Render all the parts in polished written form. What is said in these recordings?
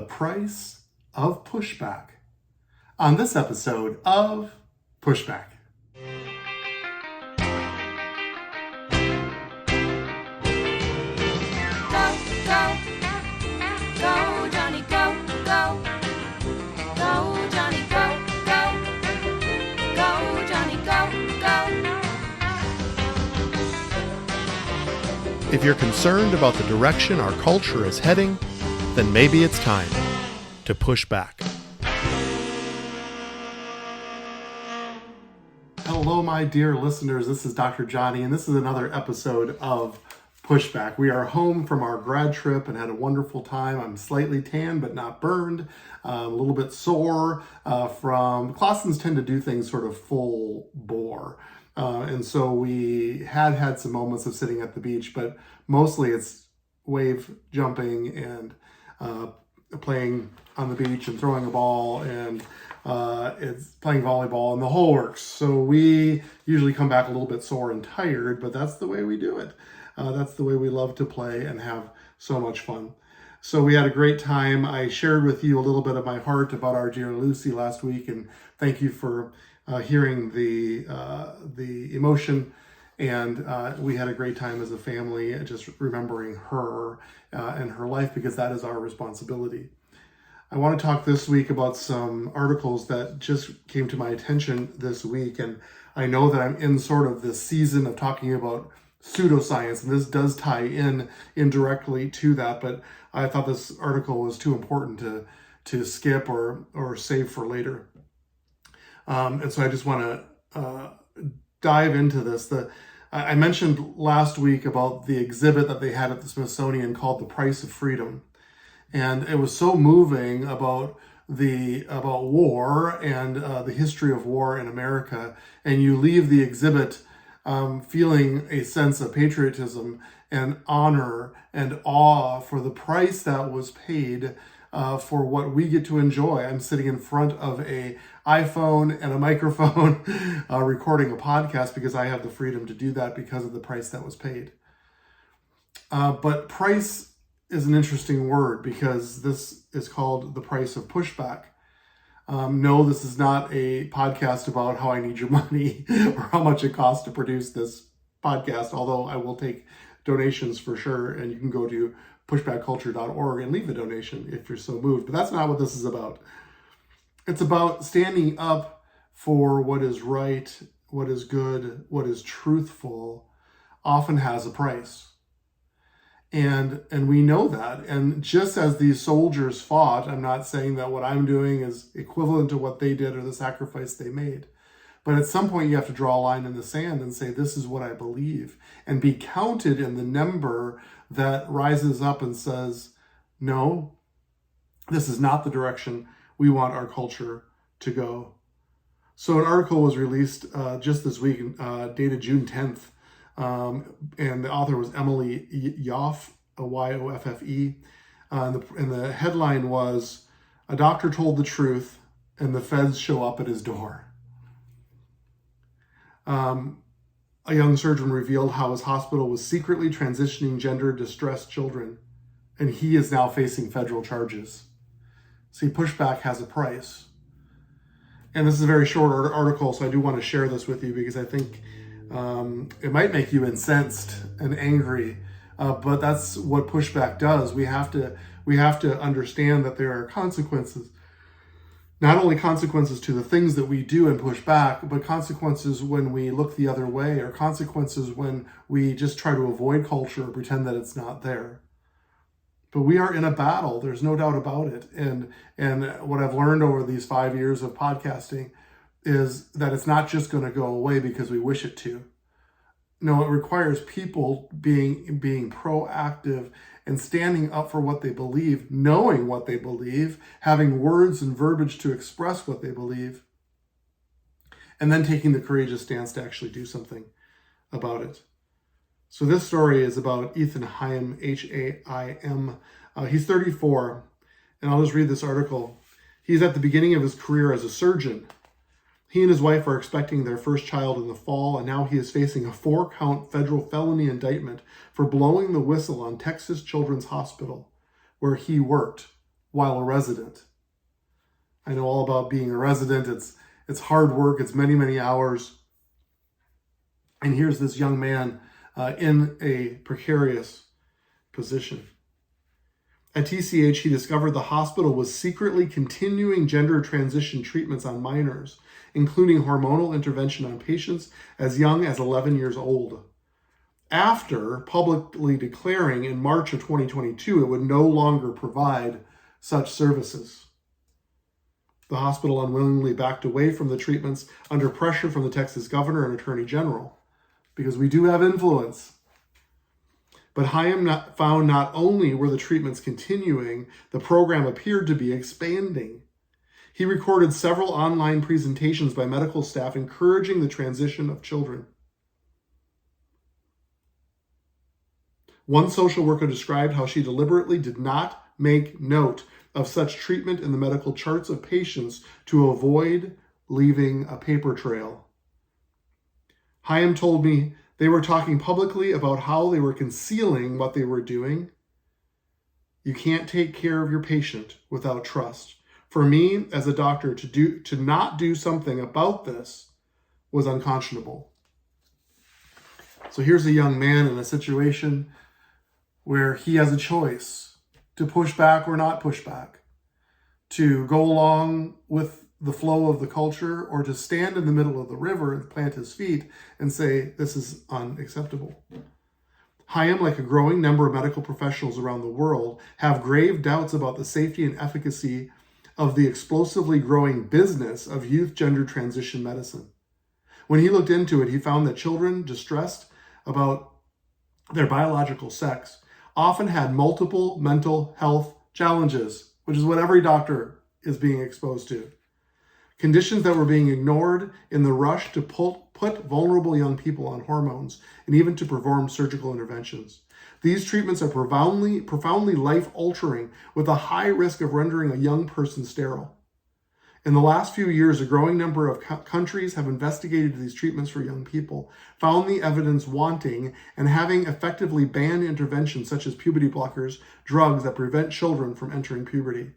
Price of Pushback on this episode of Pushback. Go, go, go, Jonny, go, go. Go, Jonny, go, go. Go, Jonny, go, go. If you're concerned about the direction our culture is heading, then maybe it's time to push back. Hello, my dear listeners. This is Dr. Jonny, and this is another episode of Pushback. We are home from our grad trip and had a wonderful time. I'm slightly tan, but not burned. A little bit sore from Classens tend to do things sort of full bore. And so we had some moments of sitting at the beach, but mostly it's wave jumping and playing on the beach and throwing a ball, and it's playing volleyball and the whole works. So we usually come back a little bit sore and tired, but that's the way we do it. That's the way we love to play and have so much fun. So we had a great time. I shared with you a little bit of my heart about our dear Lucy last week, and thank you for hearing the emotion. And we had a great time as a family, just remembering her and her life, because that is our responsibility. I want to talk this week about some articles that just came to my attention this week. And I know that I'm in sort of this season of talking about pseudoscience, and this does tie in indirectly to that, but I thought this article was too important to skip or save for later. And so I just want to dive into this. I mentioned last week about the exhibit that they had at the Smithsonian called The Price of Freedom. And it was so moving about war and the history of war in America. And you leave the exhibit feeling a sense of patriotism and honor and awe for the price that was paid for what we get to enjoy. I'm sitting in front of an iPhone and a microphone recording a podcast because I have the freedom to do that because of the price that was paid. But price is an interesting word because this is called The Price of Pushback. No, this is not a podcast about how I need your money or how much it costs to produce this podcast, although I will take donations for sure, and you can go to pushbackculture.org and leave a donation if you're so moved. But that's not what this is about. It's about standing up for what is right, what is good, what is truthful, often has a price. And we know that. And just as these soldiers fought, I'm not saying that what I'm doing is equivalent to what they did or the sacrifice they made. But at some point you have to draw a line in the sand and say, this is what I believe, and be counted in the number that rises up and says, no, this is not the direction we want our culture to go. So an article was released just this week, dated June 10th. And the author was Emily Yoffe, Yoffe. And the headline was, "A doctor told the truth and the feds show up at his door." A young surgeon revealed how his hospital was secretly transitioning gender-distressed children, and he is now facing federal charges. See, pushback has a price. And this is a very short article, so I do want to share this with you because I think it might make you incensed and angry, but that's what pushback does. We have to understand that there are consequences. Not only consequences to the things that we do and push back, but consequences when we look the other way, or consequences when we just try to avoid culture or pretend that it's not there. But we are in a battle. There's no doubt about it. And what I've learned over these 5 years of podcasting is that it's not just going to go away because we wish it to. No, it requires people being proactive and standing up for what they believe, knowing what they believe, having words and verbiage to express what they believe, and then taking the courageous stance to actually do something about it. So this story is about Ethan Haim, Haim. He's 34, and I'll just read this article. He's at the beginning of his career as a surgeon. He and his wife are expecting their first child in the fall, and now he is facing a 4-count federal felony indictment for blowing the whistle on Texas Children's Hospital, where he worked while a resident. I know all about being a resident. It's hard work. It's many, many hours. And here's this young man in a precarious position. At TCH, he discovered the hospital was secretly continuing gender transition treatments on minors, including hormonal intervention on patients as young as 11 years old, after publicly declaring in March of 2022 it would no longer provide such services. The hospital unwillingly backed away from the treatments under pressure from the Texas governor and attorney general, because we do have influence. But Chaim found not only were the treatments continuing, the program appeared to be expanding. He recorded several online presentations by medical staff encouraging the transition of children. One social worker described how she deliberately did not make note of such treatment in the medical charts of patients to avoid leaving a paper trail. Chaim told me they were talking publicly about how they were concealing what they were doing. You can't take care of your patient without trust. For me, as a doctor, to not do something about this was unconscionable. So here's a young man in a situation where he has a choice to push back or not push back, to go along with the flow of the culture, or to stand in the middle of the river and plant his feet and say, this is unacceptable. Chaim, like a growing number of medical professionals around the world, have grave doubts about the safety and efficacy of the explosively growing business of youth gender transition medicine. When he looked into it, he found that children distressed about their biological sex often had multiple mental health challenges, which is what every doctor is being exposed to. Conditions that were being ignored in the rush to put vulnerable young people on hormones and even to perform surgical interventions. These treatments are profoundly life-altering, with a high risk of rendering a young person sterile. In the last few years, a growing number of countries have investigated these treatments for young people, found the evidence wanting, and having effectively banned interventions such as puberty blockers, drugs that prevent children from entering puberty.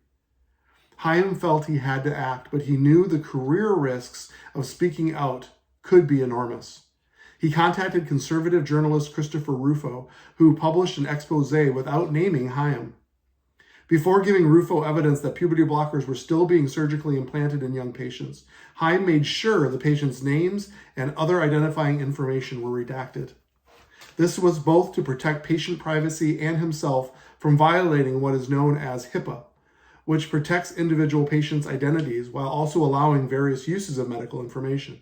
Chaim felt he had to act, but he knew the career risks of speaking out could be enormous. He contacted conservative journalist Christopher Rufo, who published an expose without naming Chaim. Before giving Rufo evidence that puberty blockers were still being surgically implanted in young patients, Chaim made sure the patients' names and other identifying information were redacted. This was both to protect patient privacy and himself from violating what is known as HIPAA, which protects individual patients' identities while also allowing various uses of medical information.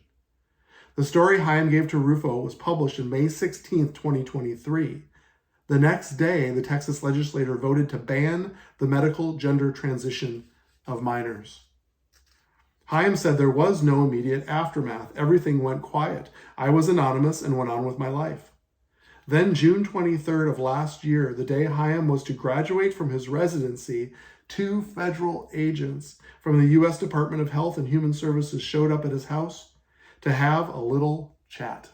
The story Chaim gave to Rufo was published on May 16, 2023. The next day, the Texas legislature voted to ban the medical gender transition of minors. Chaim said there was no immediate aftermath. Everything went quiet. I was anonymous and went on with my life. Then June 23rd of last year, the day Chaim was to graduate from his residency, 2 federal agents from the U.S. Department of Health and Human Services showed up at his house to have a little chat.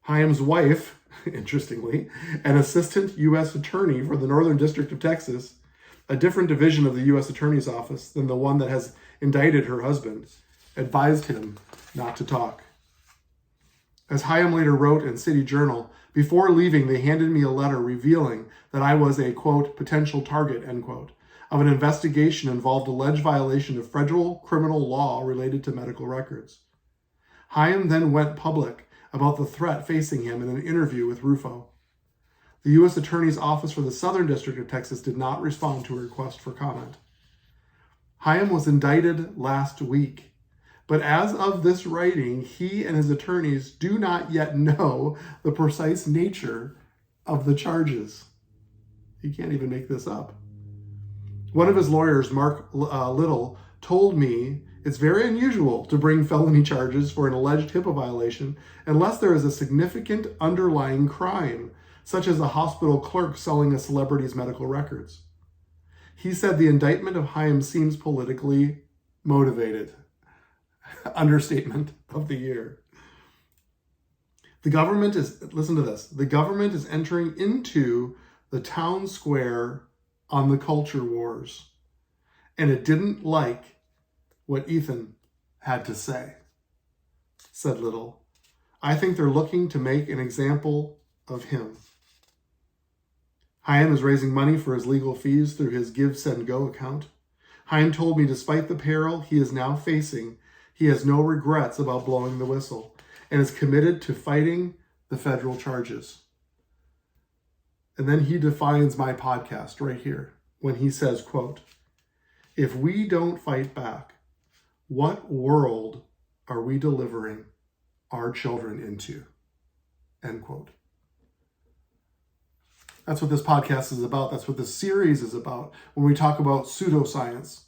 Chaim's wife, interestingly, an assistant U.S. attorney for the Northern District of Texas, a different division of the U.S. Attorney's Office than the one that has indicted her husband, advised him not to talk. As Chaim later wrote in City Journal, before leaving, they handed me a letter revealing that I was a, quote, potential target, end quote, of an investigation involved alleged violation of federal criminal law related to medical records. Chaim then went public about the threat facing him in an interview with Rufo. The U.S. Attorney's Office for the Southern District of Texas did not respond to a request for comment. Chaim was indicted last week, but as of this writing, he and his attorneys do not yet know the precise nature of the charges. He can't even make this up. One of his lawyers, Mark Little, told me it's very unusual to bring felony charges for an alleged HIPAA violation unless there is a significant underlying crime, such as a hospital clerk selling a celebrity's medical records. He said the indictment of Chaim seems politically motivated. Understatement of the year. The government is, listen to this, the government is entering into the town square on the culture wars. and it didn't like what Ethan had to say. Said Little, I think they're looking to make an example of him. Chaim is raising money for his legal fees through his Give, Send, Go account. Chaim told me despite the peril he is now facing, he has no regrets about blowing the whistle and is committed to fighting the federal charges. And then he defines my podcast right here when he says, quote, if we don't fight back, what world are we delivering our children into? End quote. That's what this podcast is about. That's what this series is about. When we talk about pseudoscience,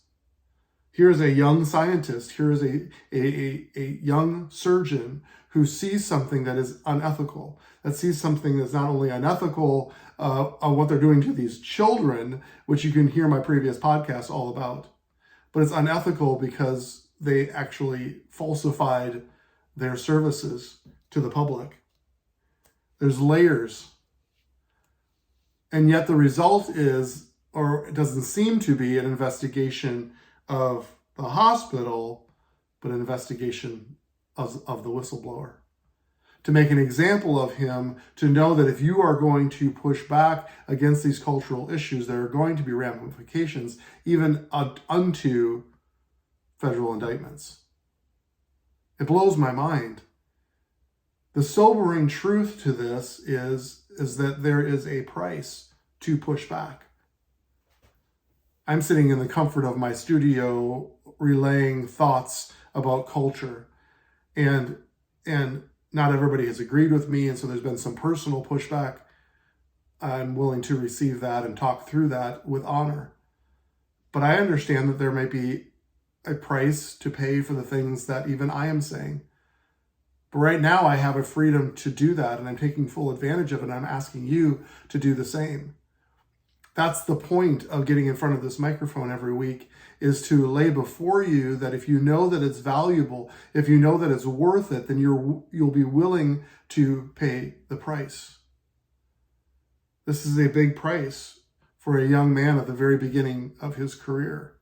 here's a young scientist, here's a young surgeon who sees something that is unethical, that sees something that's not only unethical on what they're doing to these children, which you can hear my previous podcast all about, but it's unethical because they actually falsified their services to the public. There's layers. And yet the result is, or it doesn't seem to be, an investigation of the hospital, but an investigation of the whistleblower. To make an example of him, to know that if you are going to push back against these cultural issues, there are going to be ramifications, even unto federal indictments. It blows my mind. The sobering truth to this is that there is a price to push back. I'm sitting in the comfort of my studio relaying thoughts about culture, and not everybody has agreed with me, and so there's been some personal pushback. I'm willing to receive that and talk through that with honor. But I understand that there may be a price to pay for the things that even I am saying. But right now I have a freedom to do that, and I'm taking full advantage of it, and I'm asking you to do the same. That's the point of getting in front of this microphone every week, is to lay before you that if you know that it's valuable, if you know that it's worth it, then you'll be willing to pay the price. This is a big price for a young man at the very beginning of his career.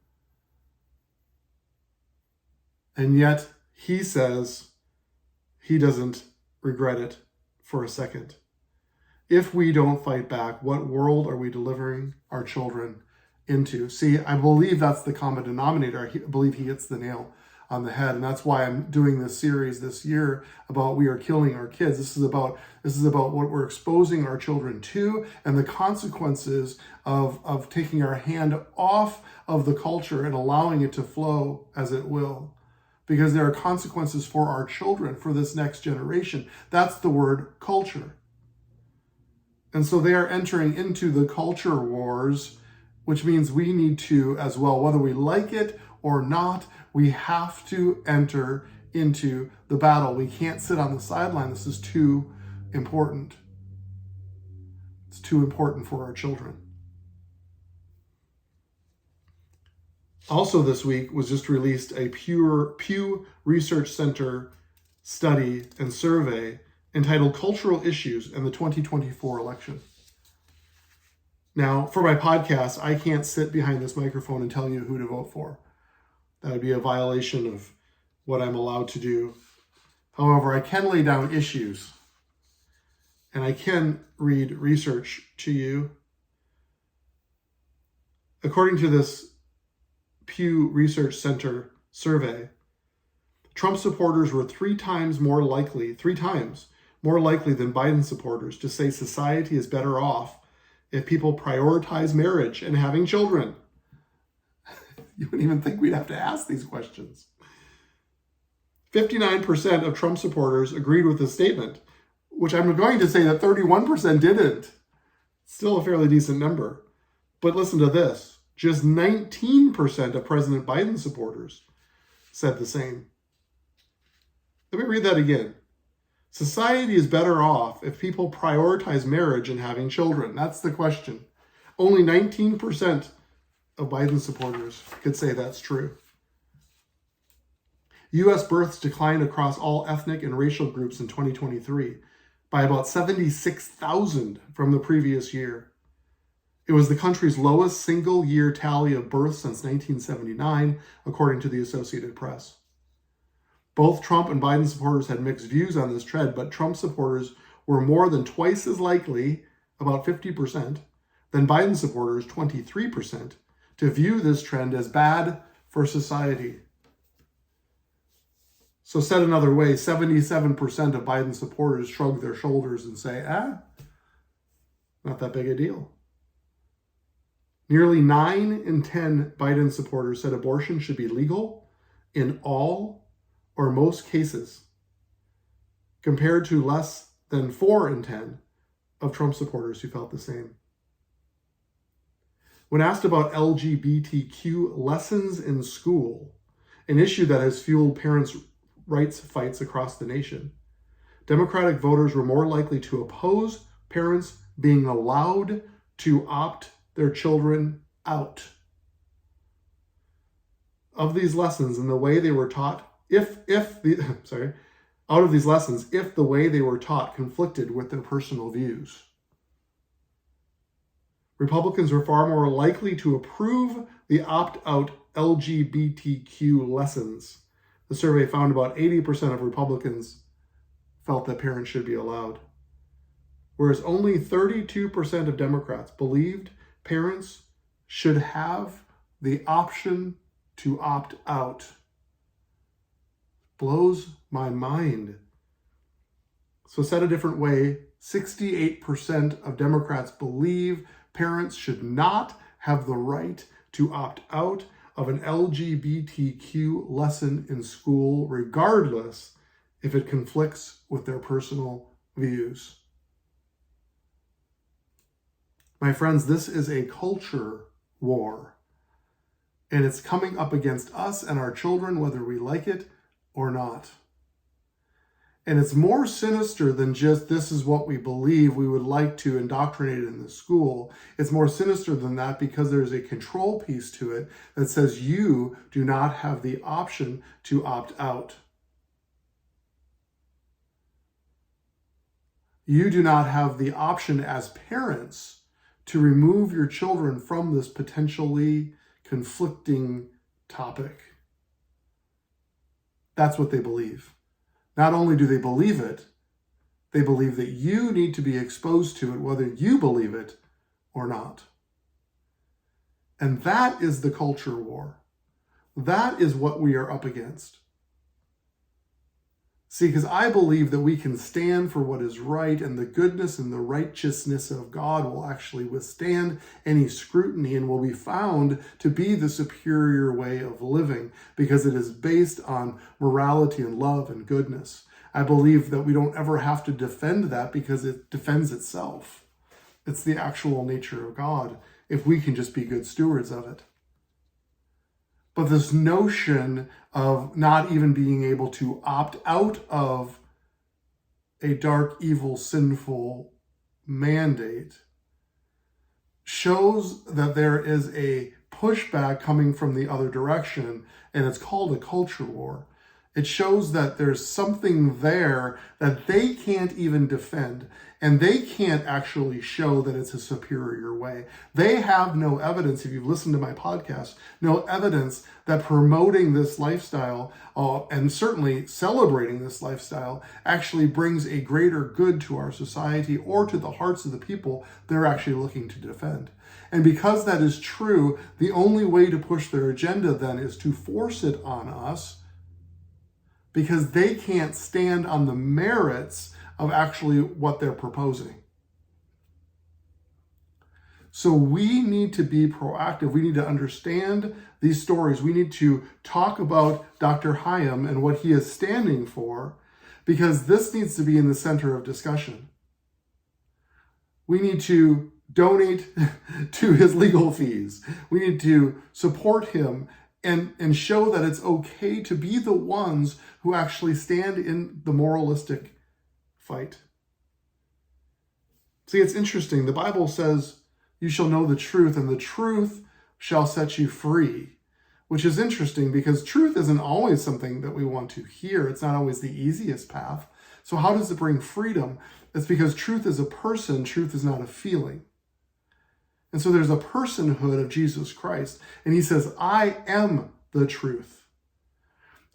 And yet he says he doesn't regret it for a second. If we don't fight back, what world are we delivering our children into? See, I believe that's the common denominator. I believe he hits the nail on the head. And that's why I'm doing this series this year about we are killing our kids. This is about what we're exposing our children to and the consequences of taking our hand off of the culture and allowing it to flow as it will. Because there are consequences for our children, for this next generation. That's the word culture. And so they are entering into the culture wars, which means we need to as well, whether we like it or not, we have to enter into the battle. We can't sit on the sideline. This is too important. It's too important for our children. Also this week was just released a Pew Research Center study and survey entitled Cultural Issues in the 2024 Election. Now, for my podcast, I can't sit behind this microphone and tell you who to vote for. That would be a violation of what I'm allowed to do. However, I can lay down issues, and I can read research to you. According to this Pew Research Center survey, Trump supporters were three times more likely than Biden supporters to say society is better off if people prioritize marriage and having children. You wouldn't even think we'd have to ask these questions. 59% of Trump supporters agreed with this statement, which I'm going to say that 31% didn't. Still a fairly decent number. But listen to this. Just 19% of President Biden supporters said the same. Let me read that again. Society is better off if people prioritize marriage and having children. That's the question. Only 19% of Biden supporters could say that's true. U.S. births declined across all ethnic and racial groups in 2023 by about 76,000 from the previous year. It was the country's lowest single-year tally of births since 1979, according to the Associated Press. Both Trump and Biden supporters had mixed views on this trend, but Trump supporters were more than twice as likely, about 50%, than Biden supporters, 23%, to view this trend as bad for society. So said another way, 77% of Biden supporters shrug their shoulders and say, not that big a deal. Nearly 9 in 10 Biden supporters said abortion should be legal in all or most cases, compared to less than 4 in 10 of Trump supporters who felt the same. When asked about LGBTQ lessons in school, an issue that has fueled parents' rights fights across the nation, Democratic voters were more likely to oppose parents being allowed to opt their children out of these lessons and the way they were taught, out of these lessons, if the way they were taught conflicted with their personal views. Republicans were far more likely to approve the opt-out LGBTQ lessons. The survey found about 80% of Republicans felt that parents should be allowed, whereas only 32% of Democrats believed parents should have the option to opt out. Blows my mind. So said a different way, 68% of Democrats believe parents should not have the right to opt out of an LGBTQ lesson in school, regardless if it conflicts with their personal views. My friends, this is a culture war, and it's coming up against us and our children, whether we like it or not. And it's more sinister than just this is what we believe we would like to indoctrinate in the school. It's more sinister than that because there's a control piece to it that says you do not have the option to opt out. You do not have the option as parents to remove your children from this potentially conflicting topic. That's what they believe. Not only do they believe it, they believe that you need to be exposed to it, whether you believe it or not. And that is the culture war. That is what we are up against. See, because I believe that we can stand for what is right, and the goodness and the righteousness of God will actually withstand any scrutiny and will be found to be the superior way of living because it is based on morality and love and goodness. I believe that we don't ever have to defend that because it defends itself. It's the actual nature of God if we can just be good stewards of it. But this notion of not even being able to opt out of a dark, evil, sinful mandate shows that there is a pushback coming from the other direction, and it's called a culture war. It shows that there's something there that they can't even defend, and they can't actually show that it's a superior way. They have no evidence, if you've listened to my podcast, no evidence that promoting this lifestyle and certainly celebrating this lifestyle actually brings a greater good to our society or to the hearts of the people they're actually looking to defend. And because that is true, the only way to push their agenda then is to force it on us, because they can't stand on the merits of actually what they're proposing. So we need to be proactive. We need to understand these stories. We need to talk about Dr. Hyam and what he is standing for, because this needs to be in the center of discussion. We need to donate to his legal fees. We need to support him and show that it's okay to be the ones who actually stand in the moralistic fight. See, it's interesting. The Bible says, you shall know the truth, and the truth shall set you free, which is interesting because truth isn't always something that we want to hear. It's not always the easiest path. So how does it bring freedom? It's because truth is a person, truth is not a feeling. And so there's a personhood of Jesus Christ. And he says, I am the truth.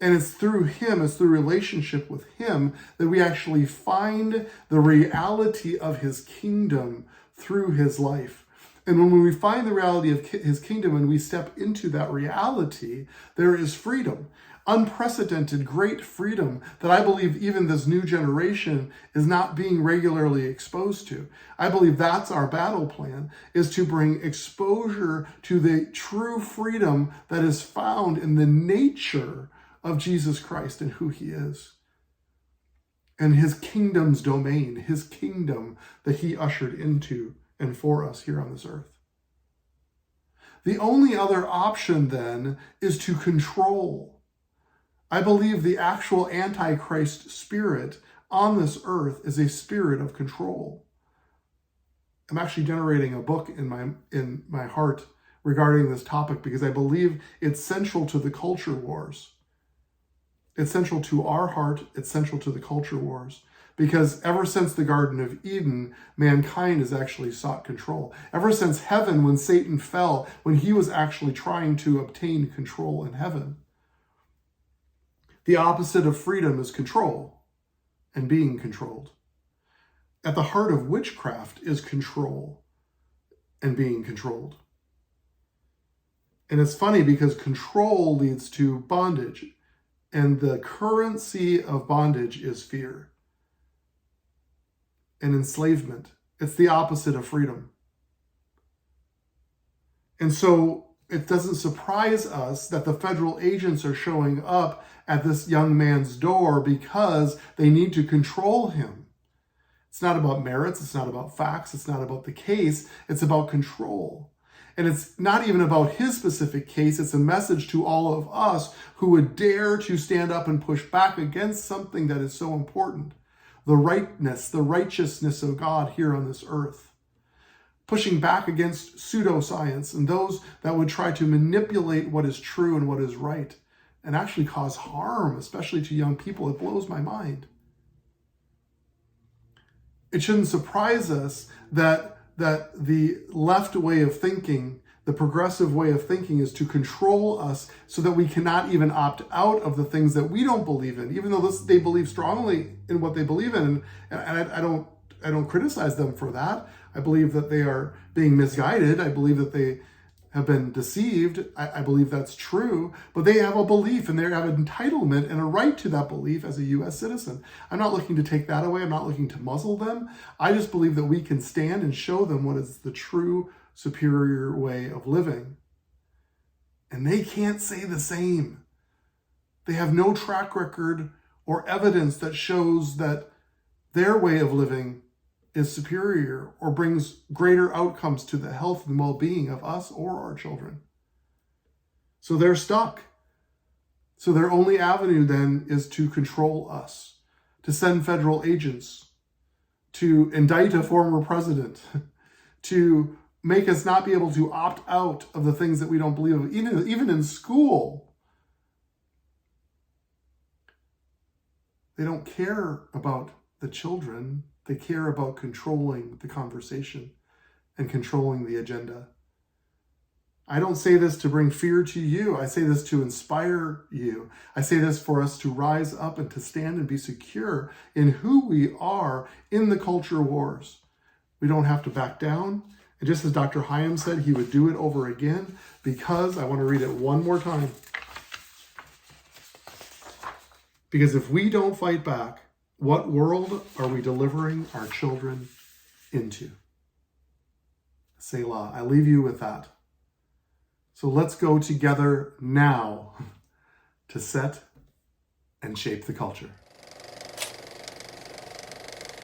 And it's through him, it's through relationship with him, that we actually find the reality of his kingdom through his life. And when we find the reality of his kingdom and we step into that reality, there is freedom. Unprecedented, great freedom that I believe even this new generation is not being regularly exposed to. I believe that's our battle plan, is to bring exposure to the true freedom that is found in the nature of Jesus Christ and who he is. And his kingdom's domain, his kingdom that he ushered into and for us here on this earth. The only other option then is to control. I believe the actual Antichrist spirit on this earth is a spirit of control. I'm actually generating a book in my heart regarding this topic because I believe it's central to the culture wars. It's central to our heart. It's central to the culture wars. Because ever since the Garden of Eden, mankind has actually sought control. Ever since heaven, when Satan fell, when he was actually trying to obtain control in heaven. The opposite of freedom is control and being controlled. At the heart of witchcraft is control and being controlled. And it's funny because control leads to bondage, and the currency of bondage is fear and enslavement. It's the opposite of freedom. And so it doesn't surprise us that the federal agents are showing up at this young man's door because they need to control him. It's not about merits. It's not about facts. It's not about the case. It's about control. And it's not even about his specific case. It's a message to all of us who would dare to stand up and push back against something that is so important. The rightness, the righteousness of God here on this earth. Pushing back against pseudoscience and those that would try to manipulate what is true and what is right and actually cause harm, especially to young people. It blows my mind. It shouldn't surprise us that the left way of thinking, the progressive way of thinking, is to control us so that we cannot even opt out of the things that we don't believe in, even though they believe strongly in what they believe in. And I don't criticize them for that. I believe that they are being misguided. I believe that they have been deceived. I believe that's true, but they have a belief and they have an entitlement and a right to that belief as a U.S. citizen. I'm not looking to take that away. I'm not looking to muzzle them. I just believe that we can stand and show them what is the true superior way of living. And they can't say the same. They have no track record or evidence that shows that their way of living is superior or brings greater outcomes to the health and well-being of us or our children. So they're stuck. So their only avenue then is to control us, to send federal agents, to indict a former president, to make us not be able to opt out of the things that we don't believe in, even in school. They don't care about the children. They care about controlling the conversation and controlling the agenda. I don't say this to bring fear to you. I say this to inspire you. I say this for us to rise up and to stand and be secure in who we are in the culture wars. We don't have to back down. And just as Dr. Hyam said, he would do it over again, because I want to read it one more time. Because if we don't fight back, what world are we delivering our children into? Selah. I leave you with that. So let's go together now to set and shape the culture.